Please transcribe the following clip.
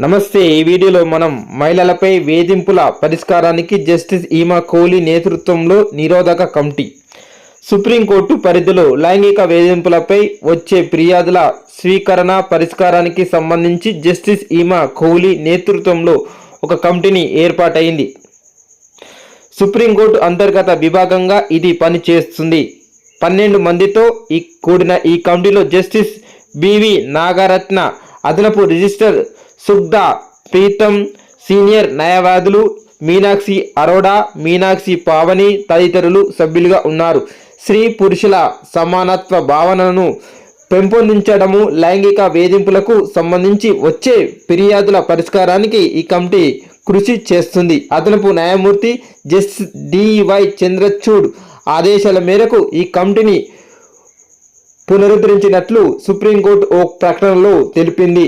నమస్తే. ఈ వీడియోలో మనం మహిళలపై వేధింపుల పరిష్కారానికి జస్టిస్ ఈమా కోహ్లీ నేతృత్వంలో నిరోధక కమిటీ. సుప్రీంకోర్టు పరిధిలో లైంగిక వేధింపులపై వచ్చే ఫిర్యాదుల స్వీకరణ పరిష్కారానికి సంబంధించి జస్టిస్ ఈమా కోహ్లీ నేతృత్వంలో ఒక కమిటీని ఏర్పాటైంది. సుప్రీంకోర్టు అంతర్గత విభాగంగా ఇది పనిచేస్తుంది. 12 మందితో కూడిన ఈ కమిటీలో జస్టిస్ బివి నాగరత్న, అదనపు రిజిస్టర్ సుగ్దా ప్రీతం, సీనియర్ న్యాయవాదులు మీనాక్షి అరోడా, మీనాక్షి పావని తదితరులు సభ్యులుగా ఉన్నారు. స్త్రీ పురుషుల సమానత్వ భావనను పెంపొందించడము, లైంగిక వేధింపులకు సంబంధించి వచ్చే ఫిర్యాదుల పరిష్కారానికి ఈ కమిటీ కృషి చేస్తుంది. అదనపు న్యాయమూర్తి జస్టిస్ డివై చంద్రచూడ్ ఆదేశాల మేరకు ఈ కమిటీని పునరుద్ధరించినట్లు సుప్రీంకోర్టు ఓ ప్రకటనలో తెలిపింది.